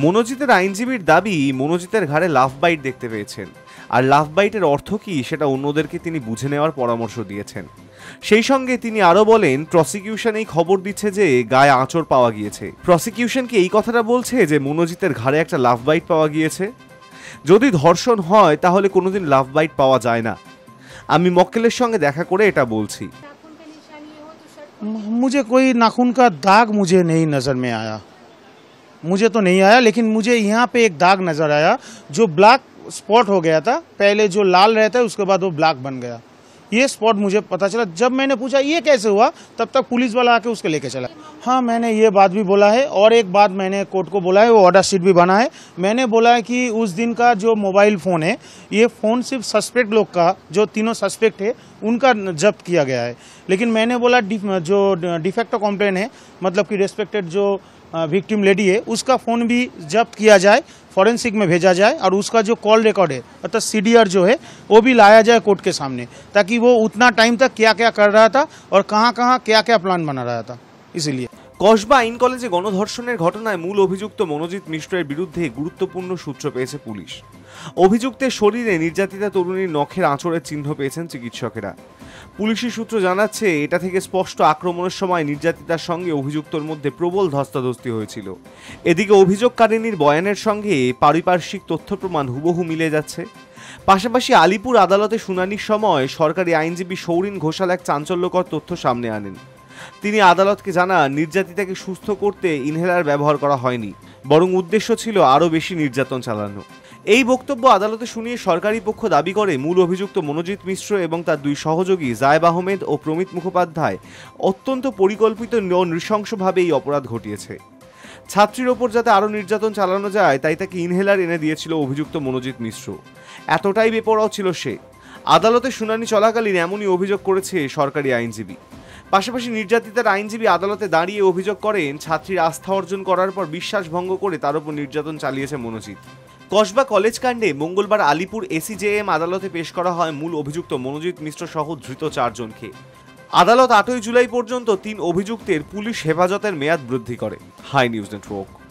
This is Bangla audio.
মনোজিতের আইনজীবীর দাবি, মনোজিতের ঘাড়ে লাফ বাইট দেখতে পেয়েছেন, আর লাফ বাইটের অর্থ কি সেটা অন্যদেরকে তিনি বুঝে নেওয়ার পরামর্শ দিয়েছেন। সেই সঙ্গে তিনি আরও বলেন, প্রসিকিউশন এই খবর দিচ্ছে যে গায়ে আঁচড় পাওয়া গিয়েছে। প্রসিকিউশন কি এই কথাটা বলছে যে মনোজিতের ঘাড়ে একটা লাফ বাইট পাওয়া গিয়েছে? যদি ধর্ষণ হয় তাহলে কোনোদিন লাফ বাইট পাওয়া যায় না। আমি মক্কেলের সঙ্গে দেখা করে এটা বলছি। मुझे कोई नाखून का दाग मुझे नहीं नज़र में आया, मुझे तो नहीं आया, लेकिन मुझे यहाँ पे एक दाग नज़र आया जो ब्लैक स्पॉट हो गया था। पहले जो लाल रहता है उसके बाद वो ब्लैक बन गया। ये स्पॉट मुझे पता चला। जब मैंने पूछा ये कैसे हुआ, तब तक पुलिस वाला आके उसके लेके चला। हाँ, मैंने ये बात भी बोला है, और एक बात मैंने कोर्ट को बोला है, वो ऑर्डर शीट भी बना है। मैंने बोला है कि उस दिन का जो मोबाइल फ़ोन है, ये फ़ोन सिर्फ सस्पेक्ट लोग का, जो तीनों सस्पेक्ट है उनका जब्त किया गया है। लेकिन मैंने बोला जो डिफेक्टो कंप्लेन है, मतलब कि रेस्पेक्टेड जो विक्टिम लेडी है, उसका फ़ोन भी जब्त किया जाए, फॉरेंसिक में भेजा जाए, और उसका जो कॉल रिकॉर्ड है अर्थात सीडीआर जो है वो भी लाया जाए कोर्ट के सामने, ताकि वो उतना टाइम तक क्या क्या कर रहा था और कहाँ कहाँ क्या क्या प्लान बना रहा था। इसीलिए কসবা আইন কলেজে গণধর্ষণের ঘটনায় মূল অভিযুক্ত মনোজিৎ মিশ্রের বিরুদ্ধে গুরুত্বপূর্ণ সূত্র পেয়েছে পুলিশ। অভিযুক্তের শরীরে নির্যাতিতা তরুণীর নখের আঁচড়ের চিহ্ন পেয়েছেন চিকিৎসকেরা। পুলিশি সূত্র জানাচ্ছে, এটা থেকে স্পষ্ট আক্রমণের সময় নির্যাতিতার সঙ্গে অভিযুক্তর মধ্যে প্রবল ধস্তাধস্তি হয়েছিল। এদিকে অভিযোগকারিনীর বয়ানের সঙ্গে পারিপার্শ্বিক তথ্য প্রমাণ হুবহু মিলে যাচ্ছে। পাশাপাশি আলিপুর আদালতে শুনানির সময় সরকারি আইনজীবী সৌরিন ঘোষাল এক চাঞ্চল্যকর তথ্য সামনে আনেন। তিনি আদালতকে জানান, নির্যাতিতাকে সুস্থ করতে ইনহেলার ব্যবহার করা হয়নি, বরং উদ্দেশ্য ছিল আরও বেশি নির্যাতন চালানো। এই বক্তব্য আদালতে শুনিয়ে সরকারি পক্ষ দাবি করে, মূল অভিযুক্ত মনোজিৎ মিশ্র এবং তার দুই সহযোগী জায়েব আহমেদ ও প্রমিত মুখোপাধ্যায় অত্যন্ত পরিকল্পিত ও নৃশংসভাবে এই অপরাধ ঘটিয়েছে। ছাত্রীর ওপর যাতে আরও নির্যাতন চালানো যায় তাই তাকে ইনহেলার এনে দিয়েছিল অভিযুক্ত মনোজিৎ মিশ্র। এতটাই বেপরোয়া ছিল সে। আদালতে শুনানি চলাকালীন এমনই অভিযোগ করেছে সরকারি আইনজীবী। পাশাপাশি নির্যাতিতার আইনজীবী আদালতে দাঁড়িয়ে অভিযোগ করেন, ছাত্রীর আস্থা অর্জন করার পর বিশ্বাস ভঙ্গ করে তার উপর নির্যাতন চালিয়েছে মনোজিৎ। কসবা কলেজ কাণ্ডে মঙ্গলবার আলিপুর এসিজেএম আদালতে পেশ করা হয় মূল অভিযুক্ত মনোজিৎ মিশ্র সহ ধৃত 4 জনকে। আদালত 8ই জুলাই পর্যন্ত 3 অভিযুক্তের পুলিশ হেফাজতের মেয়াদ বৃদ্ধি করে। Hi news network.